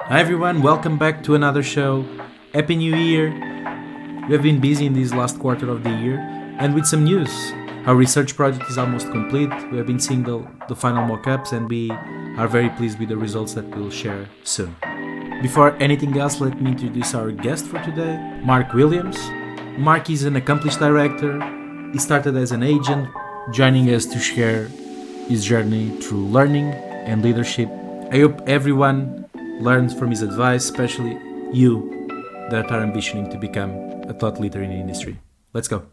Hi everyone, welcome back to another show. Happy New Year! We have been busy in this last quarter of the year and with some news. Our research project is almost complete. We have been seeing the final mock-ups and we are very pleased with the results that we'll share soon. Before anything else, let me introduce our guest for today, Mark Williams. Mark is an accomplished director. He started as an agent, joining us to share his journey through learning and leadership. I hope everyone learns from his advice, especially you that are ambitioning to become a thought leader in the industry. Let's go.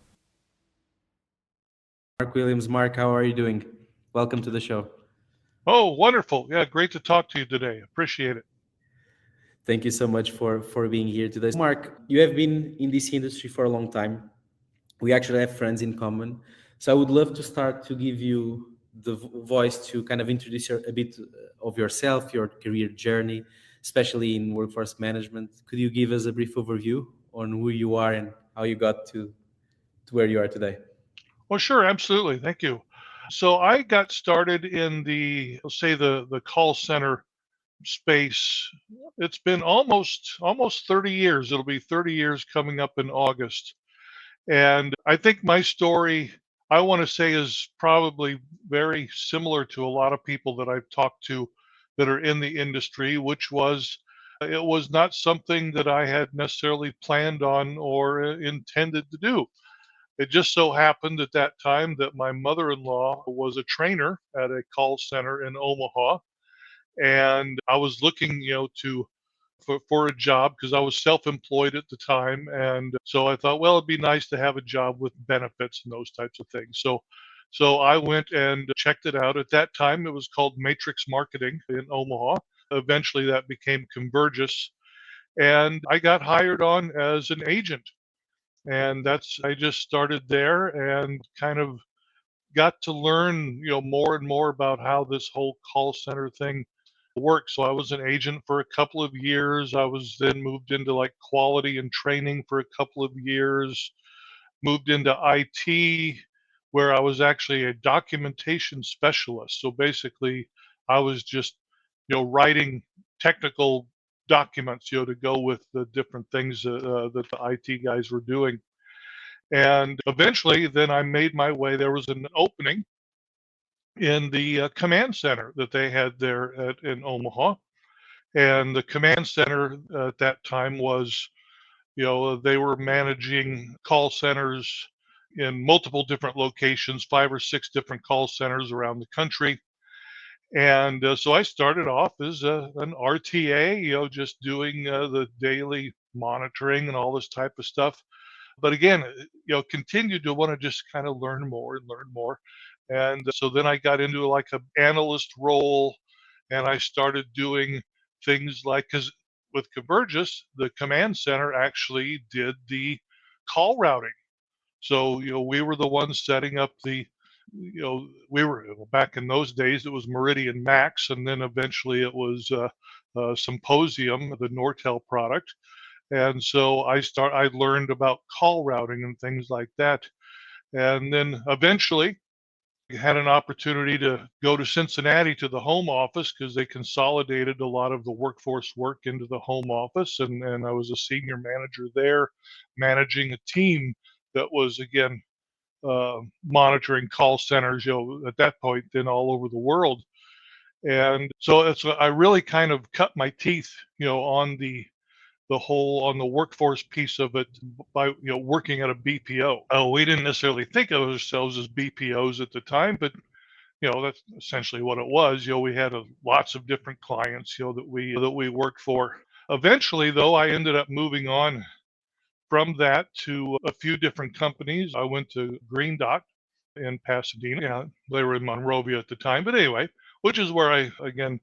Mark Williams, Mark, how are you doing? Welcome to the show. Oh, wonderful. Yeah, great to talk to you today. Appreciate it. Thank you so much for being here today. Mark, you have been in this industry for a long time. We actually have friends in common. So I would love to start to give you the voice to kind of introduce a bit of yourself, your career journey, especially in workforce management. Could you give us a brief overview on who you are and how you got to where you are today? Well, sure, absolutely. Thank you. So I got started in let's say the call center space. It's been almost 30 years. It'll be 30 years coming up in August. And I think my story, I want to say, is probably very similar to a lot of people that I've talked to that are in the industry, which was it was not something that I had necessarily planned on or intended to do. It just so happened at that time that my mother-in-law was a trainer at a call center in Omaha, and I was looking, to for a job because I was self-employed at the time, and so I thought, well, it'd be nice to have a job with benefits and those types of things. So I went and checked it out. At that time, it was called Matrix Marketing in Omaha. Eventually, that became Convergys, and I got hired on as an agent. And that's I just started there and kind of got to learn, more and more about how this whole call center thing works. So I was an agent for a couple of years. I was then moved into like quality and training for a couple of years, moved into IT where I was actually a documentation specialist. So basically I was just, writing technical documents, to go with the different things that the IT guys were doing. And eventually, then I made my way. There was an opening in the command center that they had there in Omaha. And the command center at that time was, they were managing call centers in multiple different locations, 5 or 6 different call centers around the country. And so I started off as an RTA, just doing the daily monitoring and all this type of stuff. But again, continued to want to just kind of learn more and learn more. And so then I got into like an analyst role, and I started doing things like, because with Convergys, the command center actually did the call routing. So, we were the ones setting up we were back in those days, it was Meridian Max, and then eventually it was Symposium, the Nortel product. And so I learned about call routing and things like that. And then eventually had an opportunity to go to Cincinnati to the home office because they consolidated a lot of the workforce work into the home office. And I was a senior manager there, managing a team that was, again, monitoring call centers, at that point, then all over the world. And so I really kind of cut my teeth, on the workforce piece of it by working at a BPO. Oh, we didn't necessarily think of ourselves as BPOs at the time, but that's essentially what it was. We had lots of different clients, that we worked for. Eventually, though, I ended up moving on from that to a few different companies. I went to Green Dot in Pasadena. Yeah, they were in Monrovia at the time, but anyway, which is where I again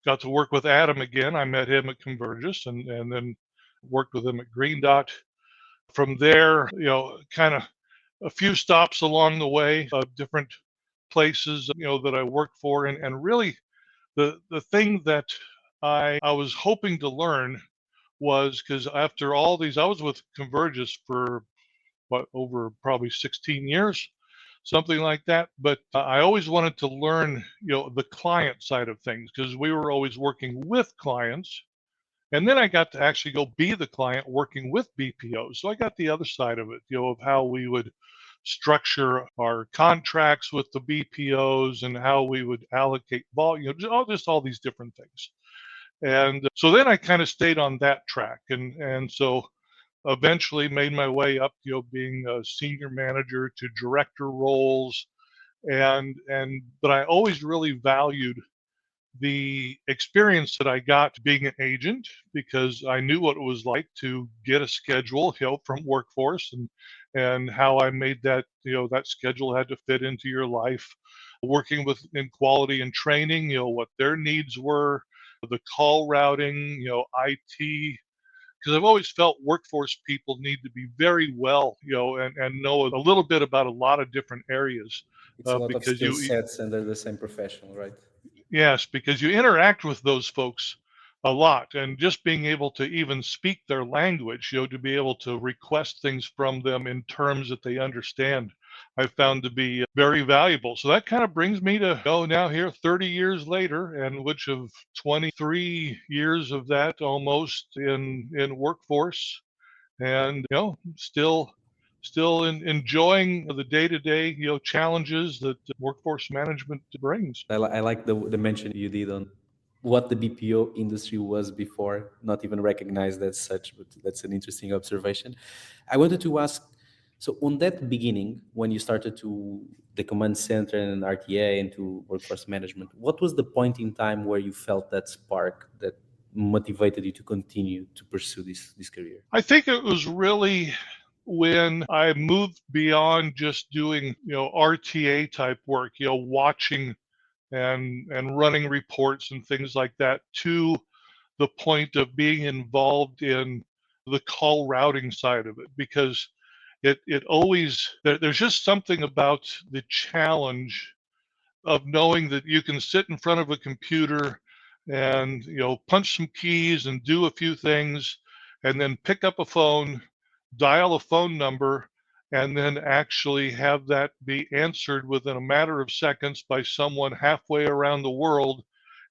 got to work with Adam again. I met him at Convergys, and then worked with him at Green Dot. From there, kind of a few stops along the way of different places, that I worked for, and really the thing that I was hoping to learn was because after all these, I was with Convergys for what, over probably 16 years, something like that. But I always wanted to learn, the client side of things because we were always working with clients. And then I got to actually go be the client working with BPOs. So I got the other side of it, of how we would structure our contracts with the BPOs and how we would allocate volume, just all these different things. And so then I kind of stayed on that track. And so eventually made my way up, being a senior manager to director roles. But I always really valued the experience that I got being an agent because I knew what it was like to get a schedule, from workforce, and how I made that, that schedule had to fit into your life. Working with in quality and training, what their needs were, the call routing, IT, because I've always felt workforce people need to be very well, and know a little bit about a lot of different areas, It's a lot of because skill sets under the same professional, right? yes, because you interact with those folks a lot, and just being able to even speak their language, to be able to request things from them in terms that they understand, I found to be very valuable. So that kind of brings me to now here 30 years later, and which of 23 years of that almost in workforce, and still enjoying the day-to-day challenges that workforce management brings. I like the mention you did on what the BPO industry was before, not even recognized as such, but that's an interesting observation. I wanted to ask, so on that beginning, when you started to the command center and RTA into workforce management, what was the point in time where you felt that spark that motivated you to continue to pursue this career? I think it was really when I moved beyond just doing, RTA type work, watching and running reports and things like that, to the point of being involved in the call routing side of it, because it always there's just something about the challenge of knowing that you can sit in front of a computer and punch some keys and do a few things, and then pick up a phone, dial a phone number, and then actually have that be answered within a matter of seconds by someone halfway around the world,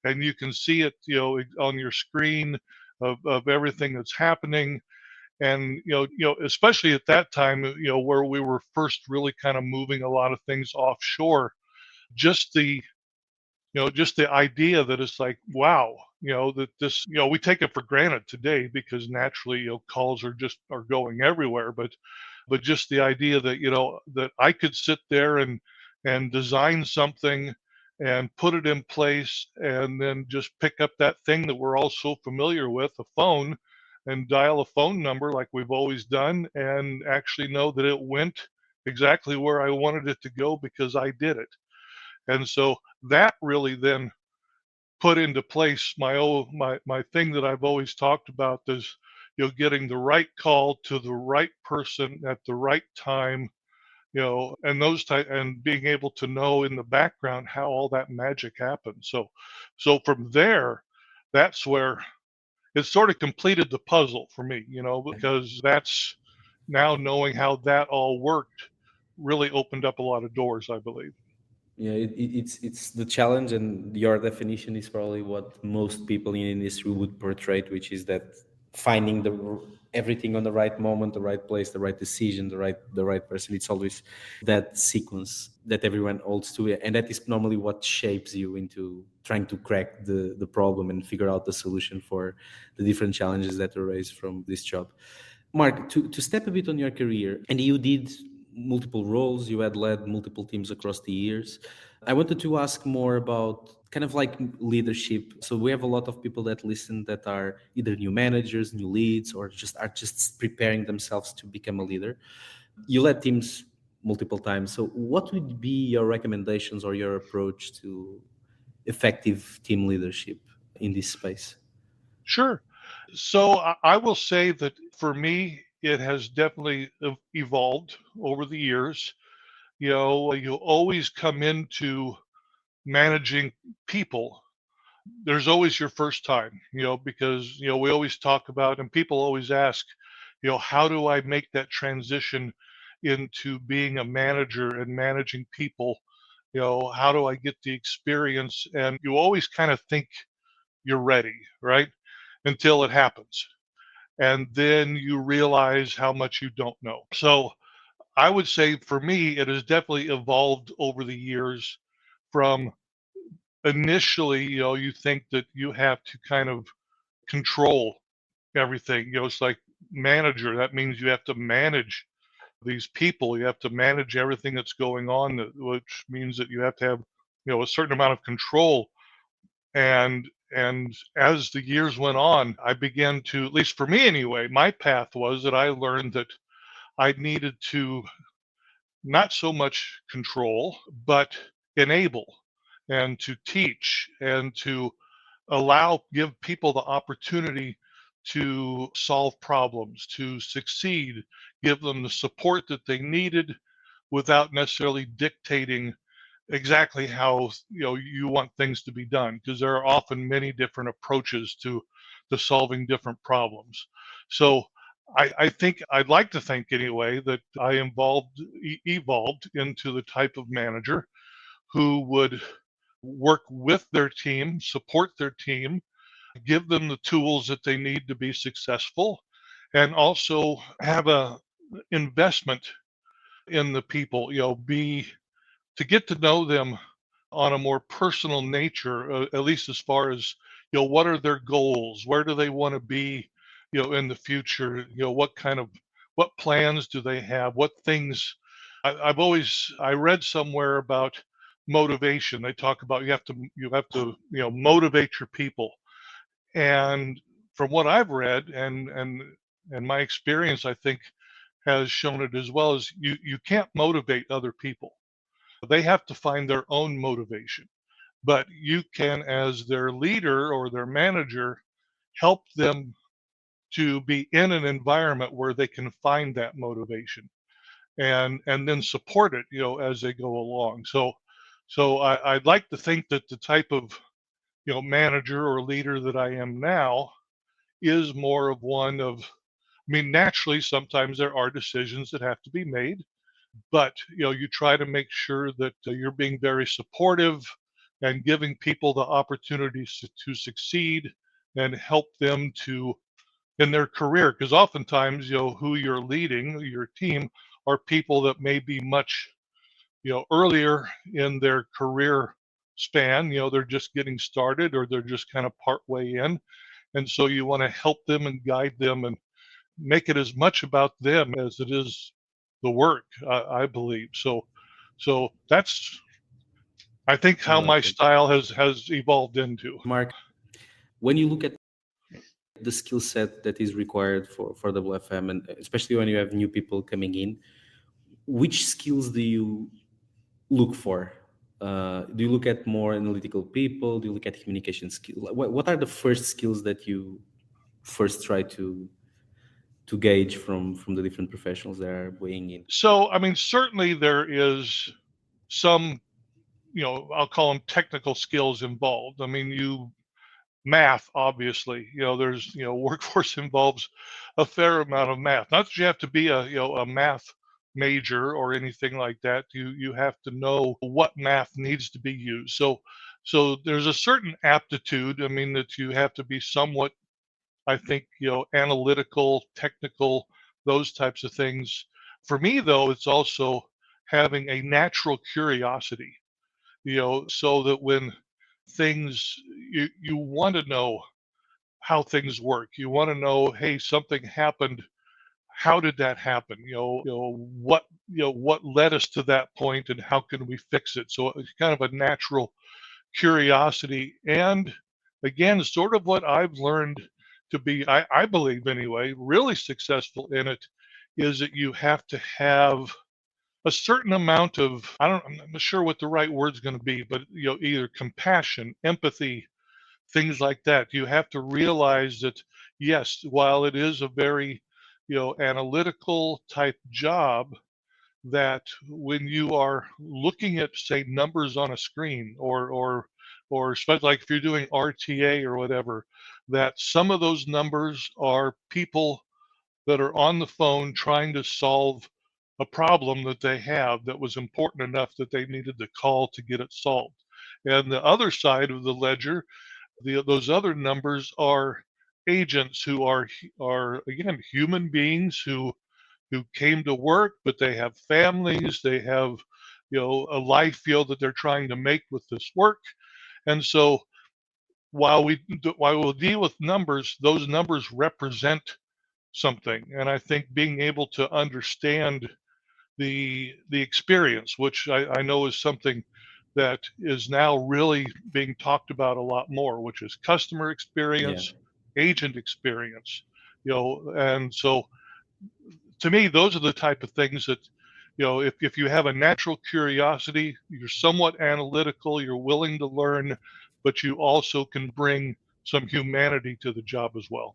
and you can see it on your screen of everything that's happening. And especially at that time, where we were first really kind of moving a lot of things offshore, just the idea that it's like, wow, that this, we take it for granted today because naturally, calls are going everywhere. But just the idea that, that I could sit there and design something and put it in place, and then just pick up that thing that we're all so familiar with, a phone, and dial a phone number like we've always done, and actually know that it went exactly where I wanted it to go because I did it. And so that really then put into place my thing that I've always talked about is, getting the right call to the right person at the right time, and those type, and being able to know in the background how all that magic happens. So from there, that's where it sort of completed the puzzle for me, because that's now knowing how that all worked really opened up a lot of doors, I believe. Yeah, it's the challenge, and your definition is probably what most people in industry would portray, which is that finding everything on the right moment, the right place, the right decision, the right person. It's always that sequence that everyone holds to, and that is normally what shapes you into trying to crack the problem and figure out the solution for the different challenges that arise from this job. Mark, to step a bit on your career, and you did multiple roles, you had led multiple teams across the years. I wanted to ask more about kind of like leadership. So we have a lot of people that listen that are either new managers, new leads, or just preparing themselves to become a leader. You led teams multiple times. So what would be your recommendations or your approach to effective team leadership in this space? Sure. So I will say that for me, it has definitely evolved over the years. You always come into managing people. There's always your first time, because, we always talk about, and people always ask, how do I make that transition into being a manager and managing people? How do I get the experience? And you always kind of think you're ready, right? until it happens. And then you realize how much you don't know. So I would say for me, it has definitely evolved over the years from initially, you think that you have to kind of control everything. It's like manager. That means you have to manage these people. You have to manage everything that's going on, which means that you have to have, a certain amount of control. And as the years went on, I began to, at least for me anyway, my path was that I learned that I needed to not so much control, but enable and to teach and to give people the opportunity to solve problems, to succeed, give them the support that they needed without necessarily dictating exactly how you want things to be done, because there are often many different approaches to solving different problems. So I think I'd like to think anyway that I evolved into the type of manager who would work with their team, support their team, give them the tools that they need to be successful, and also have a investment in the people, be to get to know them on a more personal nature, at least as far as, what are their goals? Where do they want to be, in the future? What plans do they have? What things? I read somewhere about motivation. They talk about you have to motivate your people. And from what I've read and my experience, I think has shown it as well, as you can't motivate other people. They have to find their own motivation, but you can, as their leader or their manager, help them to be in an environment where they can find that motivation and then support it, as they go along. I'd like to think that the type of manager or leader that I am now is more of one of, I mean, naturally, sometimes there are decisions that have to be made, but you try to make sure that you're being very supportive and giving people the opportunities to succeed and help them to in their career, because oftentimes who you're leading, your team, are people that may be much earlier in their career span. They're just getting started, or they're just kind of part way in, and so you want to help them and guide them and make it as much about them as it is the work, I believe. So that's, I think, I how love my that. style has evolved into. Mark, when you look at the skill set that is required for WFM, and especially when you have new people coming in, which skills do you look for? Do you look at more analytical people? Do you look at communication skills? What are the first skills that you first try to gauge from the different professionals that are weighing in? So I mean, certainly there is some, I'll call them technical skills involved. I mean, math, obviously, there's, workforce involves a fair amount of math. Not that you have to be a math major or anything like that. You have to know what math needs to be used. So there's a certain aptitude, I mean, that you have to be somewhat, I think, analytical, technical, those types of things. For me, though, it's also having a natural curiosity, so that when things, you want to know how things work. You want to know, hey, something happened. How did that happen? What led us to that point, and how can we fix it? So it's kind of a natural curiosity, and again, sort of what I've learned to be, I believe anyway, really successful in it, is that you have to have a certain amount of, I'm not sure what the right word's going to be, but either compassion, empathy, things like that. You have to realize that, yes, while it is a very analytical type job, that when you are looking at, say, numbers on a screen, or especially like if you're doing RTA or whatever, that some of those numbers are people that are on the phone trying to solve a problem that they have that was important enough that they needed to call to get it solved. And the other side of the ledger, those other numbers are agents who are again human beings who came to work, but they have families, they have a life that they're trying to make with this work. And so while we'll deal with numbers, those numbers represent something. And I think being able to understand the experience, which I know is something that is now really being talked about a lot more, which is customer Yeah. experience, agent experience, and so to me, those are the type of things that, if you have a natural curiosity, you're somewhat analytical, you're willing to learn, but you also can bring some humanity to the job as well.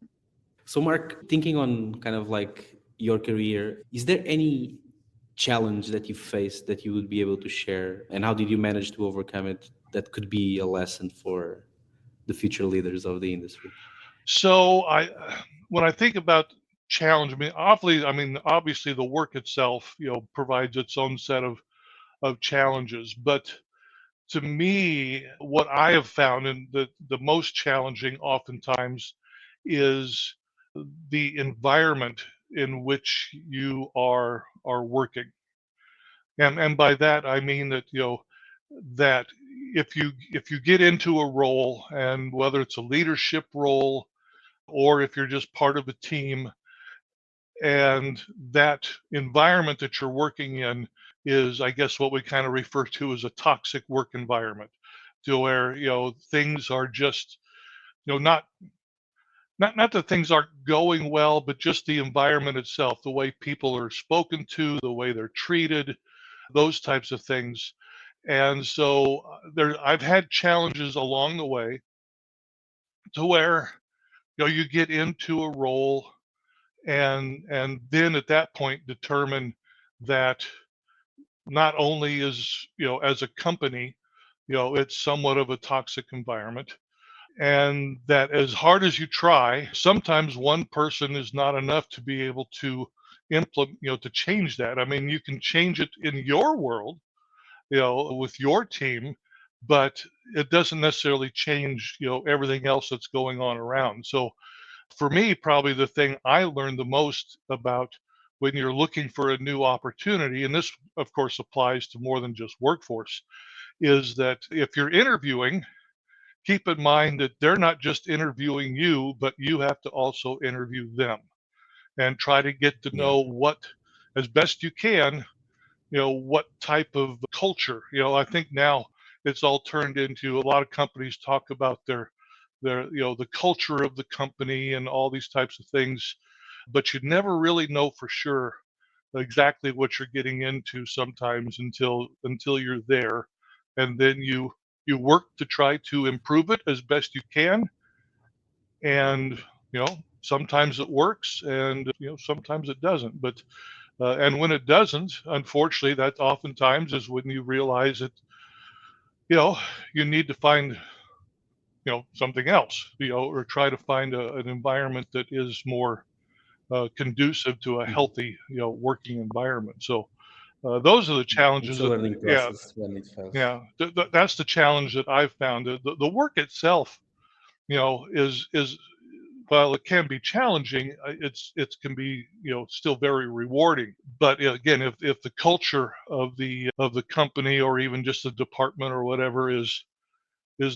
So, Mark, thinking on kind of like your career, is there any challenge that you faced that you would be able to share? And how did you manage to overcome it? That could be a lesson for the future leaders of the industry. So when I think about challenge, obviously the work itself, provides its own set of challenges. But to me, what I have found, and the most challenging oftentimes, is the environment in which you are working. And by that I mean that that if you get into a role, and whether it's a leadership role or if you're just part of a team, and that environment that you're working in is, I guess, what we kind of refer to as a toxic work environment, to where things are just not that things aren't going well, but just the environment itself, the way people are spoken to, the way they're treated, those types of things. And so I've had challenges along the way to where you get into a role, and then at that point determine that not only is, as a company, it's somewhat of a toxic environment, and that as hard as you try, sometimes one person is not enough to be able to implement, to change that. I mean, you can change it in your world, with your team, but it doesn't necessarily change, everything else that's going on around. So for me, probably the thing I learned the most about when you're looking for a new opportunity, and this of course applies to more than just workforce, is that if you're interviewing, keep in mind that they're not just interviewing you, but you have to also interview them, and try to get to Yeah. know what, as best you can, what type of culture. I think now it's all turned into, a lot of companies talk about their the culture of the company and all these types of things, but you never really know for sure exactly what you're getting into sometimes until you're there, and then you work to try to improve it as best you can. And sometimes it works, and sometimes it doesn't. But and when it doesn't, unfortunately, that oftentimes is when you realize that you know you need to find something else, or try to find an environment that is more conducive to a Mhm. healthy working environment. So those are the It's challenges a that, learning yeah, process when it fails. yeah, that's the challenge that I've found. The work itself, is, while it can be challenging, it can be still very rewarding. But again, if the culture of the company, or even just the department or whatever, is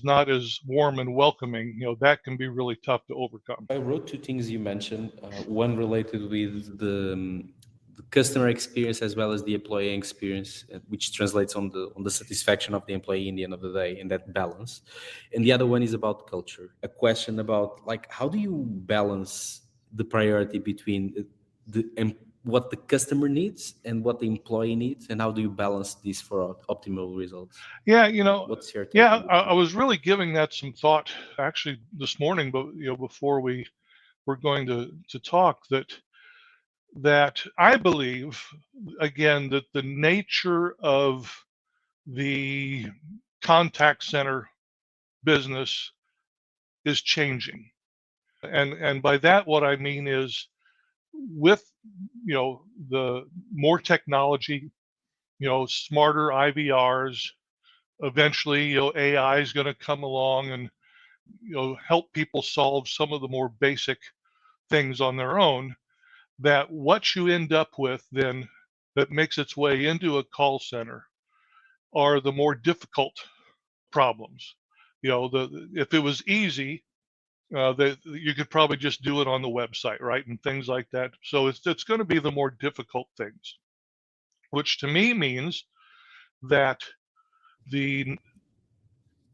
not as warm and welcoming, that can be really tough to overcome. I wrote two things you mentioned. One related with the customer experience as well as the employee experience, which translates on the satisfaction of the employee in the end of the day, and that balance. And the other one is about culture. A question about like how do you balance the priority between what the customer needs and what the employee needs, and how do you balance these for optimal results? Yeah, What's your take yeah, on I was really giving that some thought actually this morning, but before we were going to talk, that I believe, again, that the nature of the contact center business is changing. And by that, what I mean is, with the more technology, smarter IVRs, eventually AI is going to come along, help people solve some of the more basic things on their own, that what you end up with then that makes its way into a call center are the more difficult problems. If it was easy, that you could probably just do it on the website, right, and things like that. So it's going to be the more difficult things, which to me means that the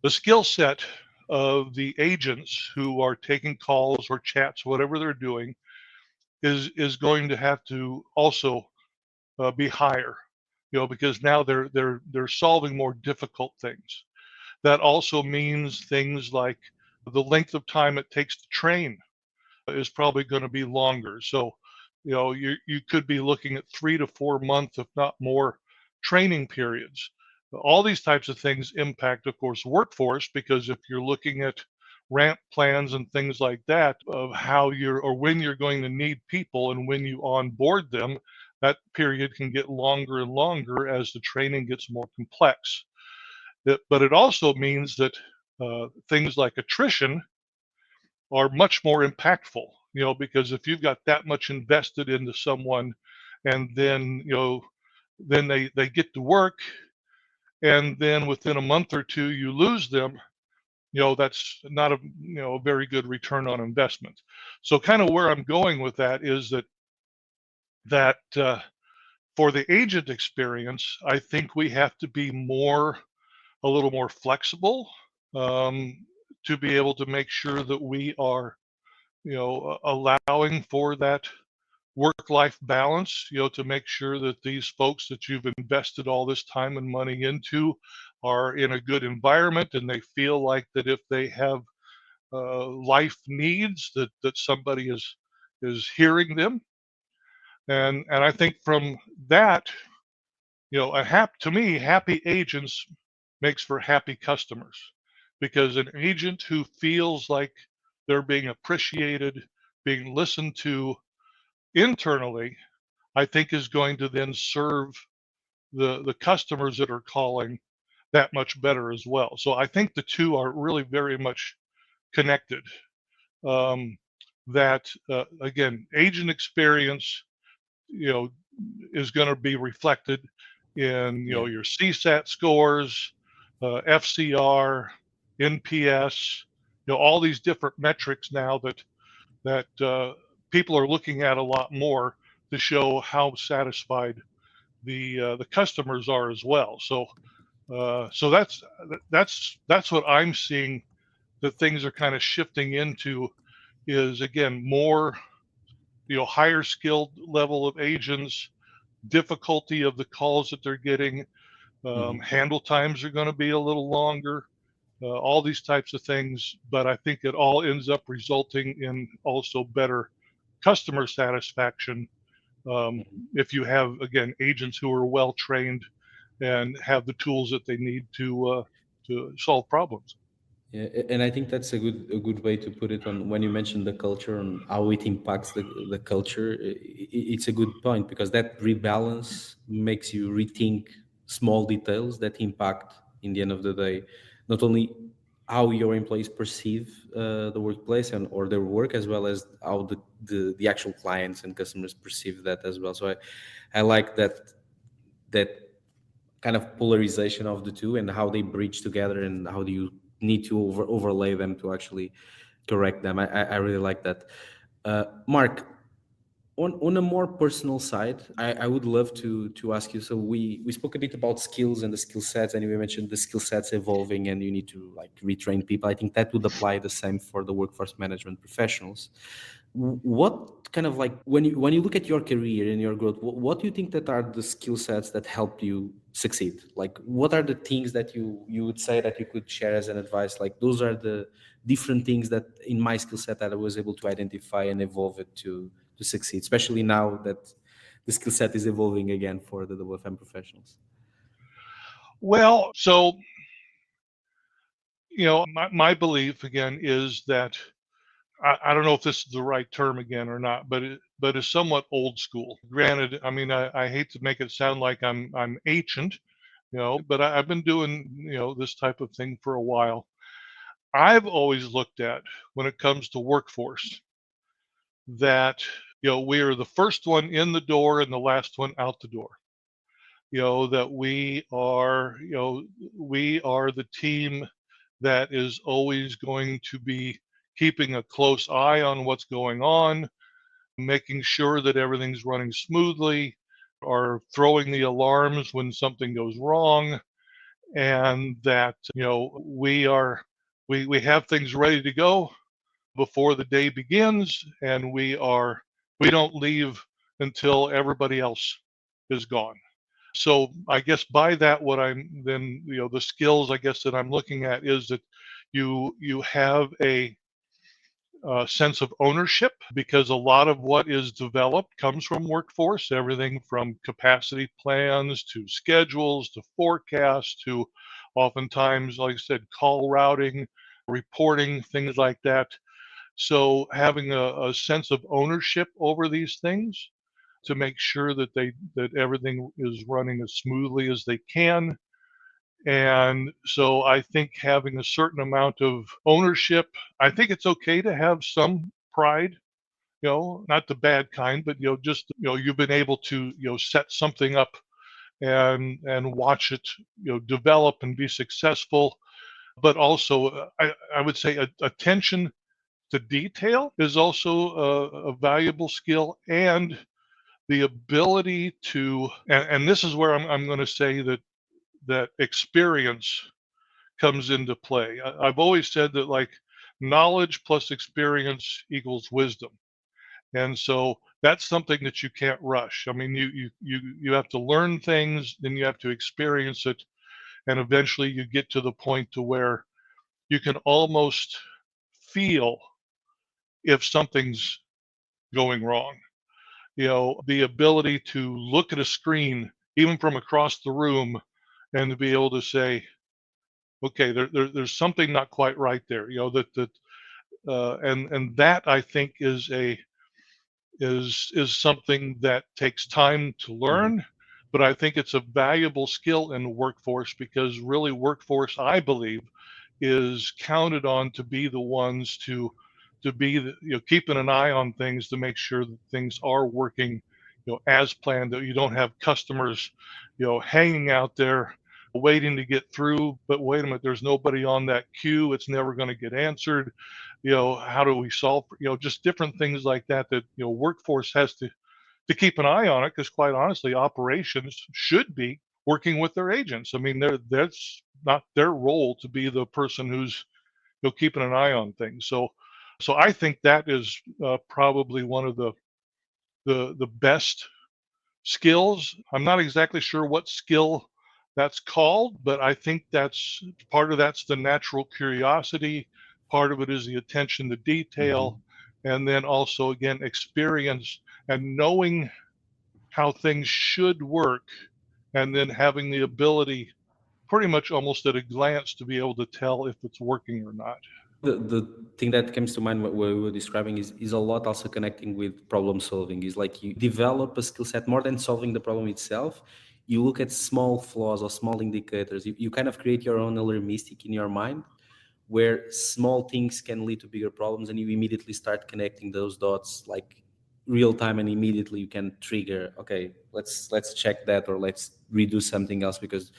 the skill set of the agents who are taking calls or chats, whatever they're doing, is going to have to also be higher, because now they're solving more difficult things. That also means things like the length of time it takes to train is probably going to be longer. So, you could be looking at 3 to 4 months, if not more, training periods. All these types of things impact, of course, workforce, because if you're looking at ramp plans and things like that of how you're or when you're going to need people and when you onboard them, that period can get longer and longer as the training gets more complex. But it also means that things like attrition are much more impactful, because if you've got that much invested into someone and then, then they get to work and then within a month or two you lose them, that's not a very good return on investment. So kind of where I'm going with that is that for the agent experience, I think we have to be a little more flexible, um, to be able to make sure that we are, allowing for that work-life balance, to make sure that these folks that you've invested all this time and money into are in a good environment and they feel like that if they have life needs that somebody is hearing them. And I think from that, to me, happy agents makes for happy customers, because an agent who feels like they're being appreciated, being listened to internally, I think is going to then serve the customers that are calling that much better as well. So I think the two are really very much connected. Um, that again, agent experience, you know, is going to be reflected in Yeah. your CSAT scores, FCR, NPS, all these different metrics now that people are looking at a lot more to show how satisfied the customers are as well. So that's what I'm seeing that things are kind of shifting into, is again more higher skilled level of agents, difficulty of the calls that they're getting, Mhm. handle times are going to be a little longer, all these types of things. But I think it all ends up resulting in also better customer satisfaction, um, Mhm. if you have, again, agents who are well trained and have the tools that they need to solve problems. Yeah, and I think that's a good way to put it. On when you mentioned the culture and how it impacts the culture, it's a good point, because that rebalance makes you rethink small details that impact, in the end of the day, not only how your employees perceive the workplace and or their work, as well as how the actual clients and customers perceive that as well. So I like that kind of polarization of the two, and how they bridge together, and how do you need to overlay them to actually correct them. I really like that. Mark, on a more personal side, I would love to ask you. So we spoke a bit about skills and the skill sets, and we mentioned the skill sets evolving, and you need to like retrain people. I think that would apply the same for the workforce management professionals. What kind of, like, when you look at your career and your growth, what do you think that are the skill sets that helped you succeed? Like, what are the things that you would say that you could share as an advice? Like, those are the different things that in my skill set that I was able to identify and evolve it to succeed, especially now that the skill set is evolving again for the WFM professionals. Well, so my belief again is that I don't know if this is the right term again or not, but it's somewhat old school. Granted, I mean, I hate to make it sound like I'm ancient, but I've been doing this type of thing for a while. I've always looked at when it comes to workforce that, we are the first one in the door and the last one out the door. That we are the team that is always going to be keeping a close eye on what's going on, making sure that everything's running smoothly, or throwing the alarms when something goes wrong, and that we have things ready to go before the day begins, and we don't leave until everybody else is gone. So I guess by that, what I'm then, the skills I guess that I'm looking at is that you have a sense of ownership, because a lot of what is developed comes from workforce, everything from capacity plans to schedules to forecasts to oftentimes, like I said, call routing, reporting, things like that. So having a sense of ownership over these things to make sure that everything is running as smoothly as they can. And so I think having a certain amount of ownership, I think it's okay to have some pride, not the bad kind, but just you've been able to set something up and watch it develop and be successful. But also, I would say attention to detail is also a valuable skill, and the ability to, and this is where I'm going to say that experience comes into play. I've always said that, like, knowledge plus experience equals wisdom, and so that's something that you can't rush. I mean, you have to learn things, then you have to experience it, and eventually you get to the point to where you can almost feel if something's going wrong. The ability to look at a screen, even from across the room, and to be able to say, okay, there's something not quite right there. And that, I think, is something that takes time to Mhm. learn, but I think it's a valuable skill in the workforce, because really workforce, I believe, is counted on to be the ones to be the, keeping an eye on things to make sure that things are working as planned, that you don't have customers hanging out there waiting to get through, but wait a minute, there's nobody on that queue, it's never going to get answered. How do we solve, just different things like that, that workforce has to keep an eye on it, because quite honestly, operations should be working with their agents. I mean, that's not their role to be the person who's keeping an eye on things. So I think that is probably one of the best skills. I'm not exactly sure what skill that's called, but I think that's part of that's the natural curiosity. Part of it is the attention to detail. Mhm. And then also, again, experience and knowing how things should work, and then having the ability pretty much almost at a glance to be able to tell if it's working or not. The thing that comes to mind what we were describing is a lot also connecting with problem solving. Is like you develop a skill set more than solving the problem itself. You look at small flaws or small indicators. You kind of create your own alarmistic in your mind, where small things can lead to bigger problems, and you immediately start connecting those dots like real time, and immediately you can trigger, okay, let's check that, or let's redo something else, because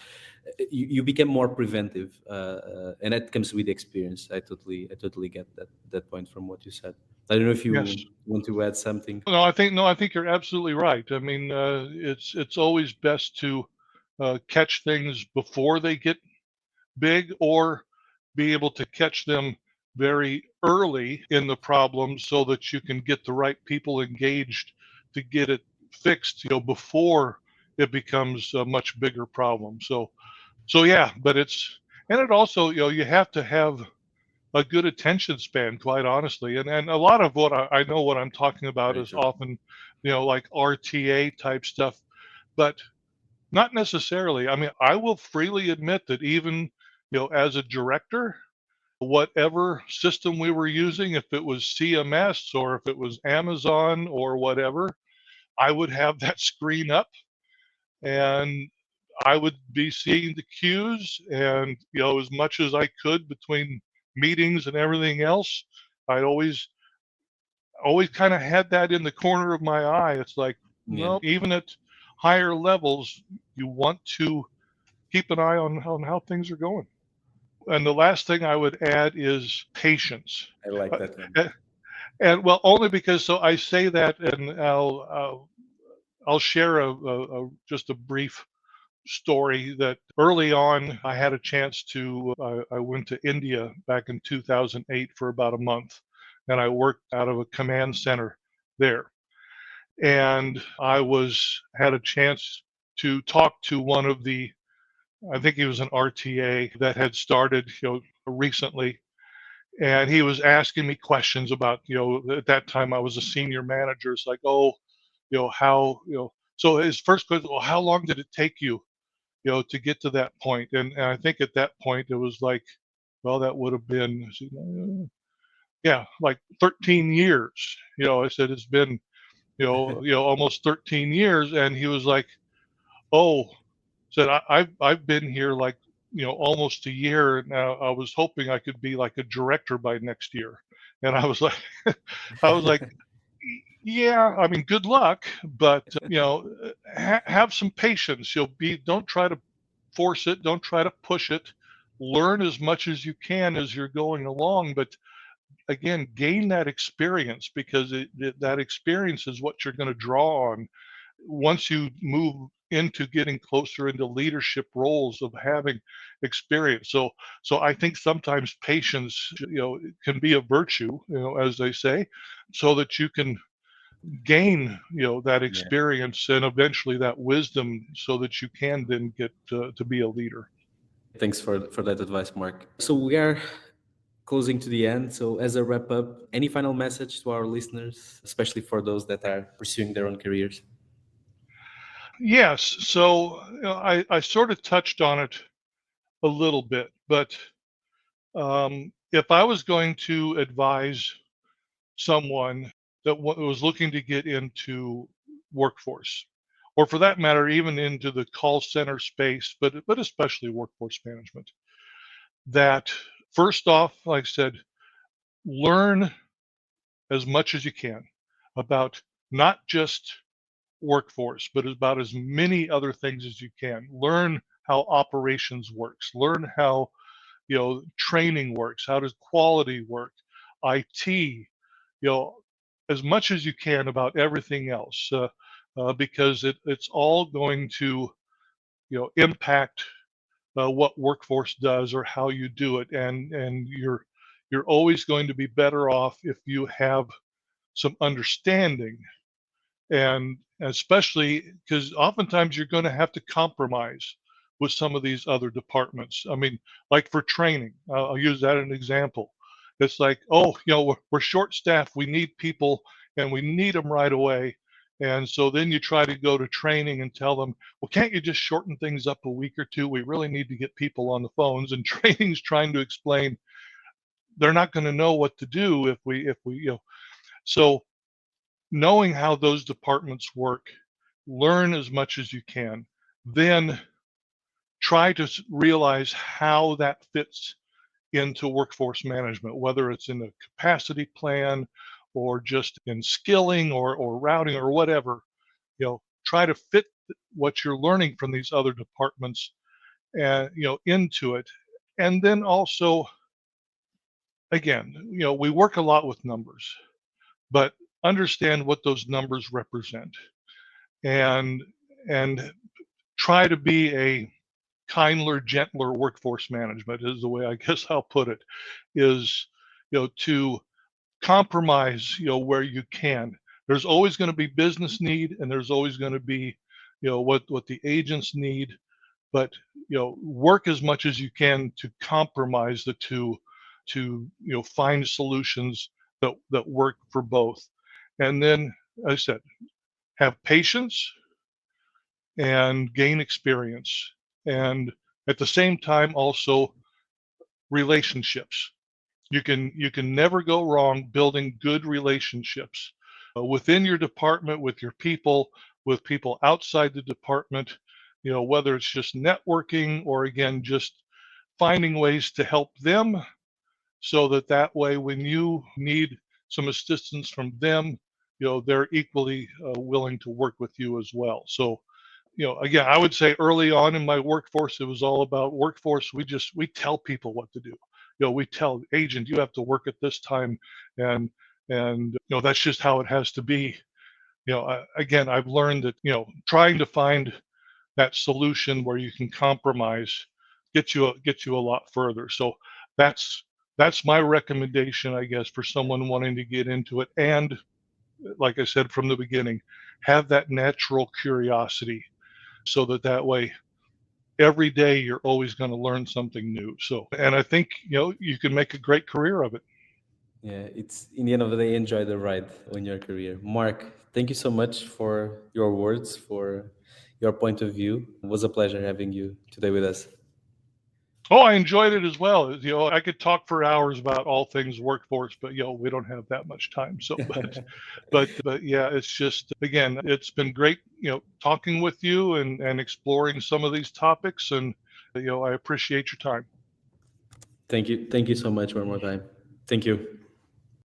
you become more preventive, and that comes with experience. I totally get that point from what you said. I don't know if Yes. you want to add something. No, I think you're absolutely right. I mean, it's always best to catch things before they get big, or be able to catch them very early in the problem, so that you can get the right people engaged to get it fixed, before it becomes a much bigger problem. So yeah, but and it also, you have to have a good attention span, quite honestly. And a lot of what I know what I'm talking about Very is true. often, like RTA type stuff, but not necessarily. I mean, I will freely admit that even, as a director, whatever system we were using, if it was CMS or if it was Amazon or whatever, I would have that screen up, and I would be seeing the cues, and as much as I could between meetings and everything else, I always kind of had that in the corner of my eye. It's like, Yeah. no, even at higher levels, you want to keep an eye on how things are going. And the last thing I would add is patience. I like Uh, that one. and well, only because so I say that, and I'll share just a brief story that early on I had a chance to. I went to India back in 2008 for about a month, and I worked out of a command center there. And I was had a chance to talk to one of the, I think he was an RTA that had started, recently, and he was asking me questions about, at that time I was a senior manager. It's like, oh, how, so his first question, well, how long did it take you, to get to that point? And I think at that point it was like, well, that would have been, yeah, like 13 years. I said it's been, almost 13 years, and he was like, oh, said I've been here like, almost a year now. I was hoping I could be like a director by next year, and I was like, I was like, yeah, I mean, good luck, but have some patience. Don't try to force it, don't try to push it. Learn as much as you can as you're going along, but again, gain that experience, because that experience is what you're going to draw on once you move into getting closer into leadership roles of having experience. So I think sometimes patience, can be a virtue, as they say, so that you can gain, that Yeah. experience and eventually that wisdom, so that you can then get to be a leader. Thanks for that advice, Mark. So we are closing to the end. So as a wrap up, any final message to our listeners, especially for those that are pursuing their own careers? Yes. So I sort of touched on it a little bit, but if I was going to advise someone that was looking to get into workforce, or for that matter, even into the call center space, but especially workforce management, that first off, like I said, learn as much as you can about not just workforce, but about as many other things as you can. Learn how operations works. Learn how, training works. How does quality work? IT, as much as you can about everything else, because it's all going to, impact what workforce does or how you do it, and you're always going to be better off if you have some understanding, and especially because oftentimes you're going to have to compromise with some of these other departments. I mean, like for training, I'll use that as an example. It's like, oh, we're short staffed, we need people, and we need them right away. And so then you try to go to training and tell them, well, can't you just shorten things up a week or two? We really need to get people on the phones. And training's trying to explain they're not going to know what to do if we, so knowing how those departments work, learn as much as you can, then try to realize how that fits into workforce management, whether it's in a capacity plan or just in skilling or routing or whatever. Try to fit what you're learning from these other departments and into it. And then also, again, we work a lot with numbers, but understand what those numbers represent, and and try to be a kinder, gentler workforce management is the way I guess I'll put it, is, to compromise, where you can. There's always going to be business need, and there's always going to be, what the agents need, but, work as much as you can to compromise the two, to, find solutions that work for both. And then, as I said, have patience and gain experience. And at the same time, also relationships. You can never go wrong building good relationships within your department, with people outside the department. Whether it's just networking or again just finding ways to help them so that way when you need some assistance from them, they're equally willing to work with you as well. So, again, I would say early on in my workforce, it was all about workforce. We tell people what to do. We tell agent, you have to work at this time, and that's just how it has to be. Again, I've learned that trying to find that solution where you can compromise get you a lot further. So that's that's my recommendation, I guess, for someone wanting to get into it. And like I said from the beginning, have that natural curiosity, so that way every day you're always going to learn something new. So, and I think you can make a great career of it. Yeah, it's in the end of the day, enjoy the ride in your career. Mark, thank you so much for your words, for your point of view. It was a pleasure having you today with us. Oh, I enjoyed it as well. I could talk for hours about all things workforce, but we don't have that much time. So, but yeah, it's just, again, it's been great, talking with you and exploring some of these topics, and I appreciate your time. Thank you. Thank you so much one more time. Thank you.